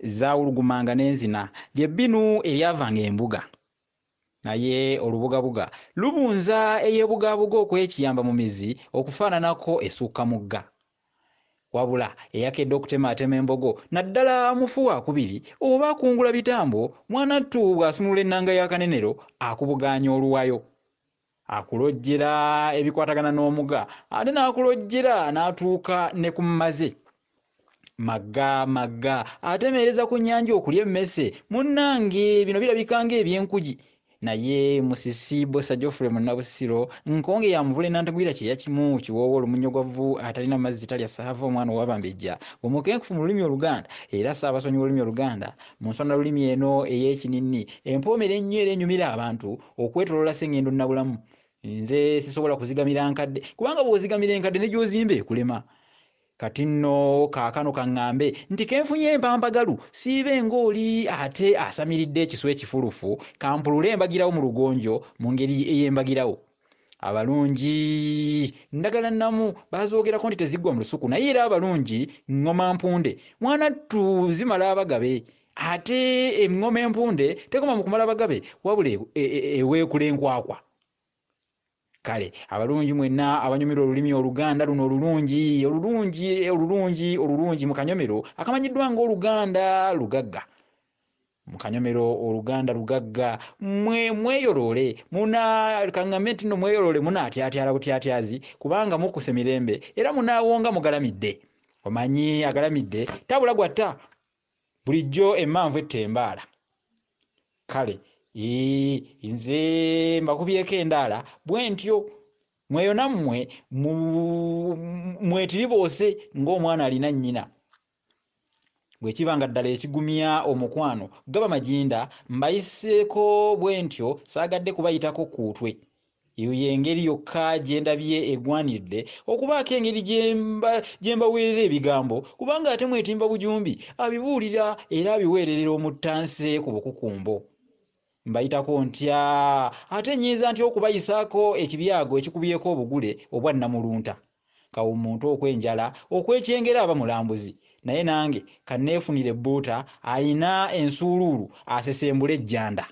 zaawulugumanga n'enzina ly'ebbinu eryavanga embuga naye olubugabuga lubunza eyeebugabuga okwekiyamba mu mizi okufaananako esukka mugga wabula eyakedde okutemaatema embogo naddala mufu wakubiri oba akungula bitambo mwanattu bw'asumulula ennanga ya kanenero akubugaanya oluwayo akulojjera ebikwatagana n'omuga ate n'akulojjera n'atuuka ne ku mmaze magga atemeereza ku nnyanja okulya emmese munnange bino birabika ng'ebyenkugi naye musisi bosa Geoffrey Munnabusiro nkonge yamuvula enantagwira kye yakimu kiwoowa olumunyogwavu atalina mazzi talya saava omwana owabambejja omukenkufu mu lulimi Oluganda era Ssaabasonyi w'olulimi Oluganda mu nsonda lulimi eno ey'ekinini empoomera ennyo era enyumira abantu okwetoloola Ssengendo Nnabulamu nze sisobola kuzigamira nkadde kubanga bw'ozigamira enkadde ne gy'ozimba ekulema kati nno kaakano kaŋŋambe nti kenfunye empampagalu siibe ng'oli ate asamiridde ekiswa ekifulufu kampulule embagirawo mu lugonjo mu ngeri ey'embagirawo abalungi ndagala nnamu bazoogerako nti teziggwa mu lusuku naye era abalungi ŋŋoma mpunde mwanattu zimala abagabe ate eŋŋoma empunde tekoma mu kumala bagabe wabula eweekula enkwakwa kale abalungi mwenna abanyumira olulimi Oluganda luno olulungi mu kanyomero akamanyiddwa ng'Oluganda lugagga mu kanyomero Oluganda lugagga mweyoloole kaŋŋambe nti nno mweyoloole munaatyatyala butyatyazi kubanga mukkuse mirembe era munaawonga mugalamidde omanyi agalamidde tabula gwatta bulijjo emmanvu ettembaala kale nze mbakubyeko endaala bwe ntyo mweyo nammwe mwetiriboose ng'omwana alina nnyina bwe kiba nga ddala ekigumya omukwano gaba majinda mbayiseeko bwe ntyo saagadde kubayitako kuutwe eyo y'engeri yokka gye ndabye egwanidde okubaako engeri gye mbaweerera ebigambo kubanga ate mwetimba bujumbi abibuulira era abiweererera omuttanse ku bukukumbo mbayitako ntya ate nnyinza ntya okubayisaako ekibyago ekikubyeko obugule obwa nnamulunta kawumuntu okwenjala okwekyengera aba mulambuzi naye nange kanneefunire ebbuuta alina ensuuluulu asesembula ejjanda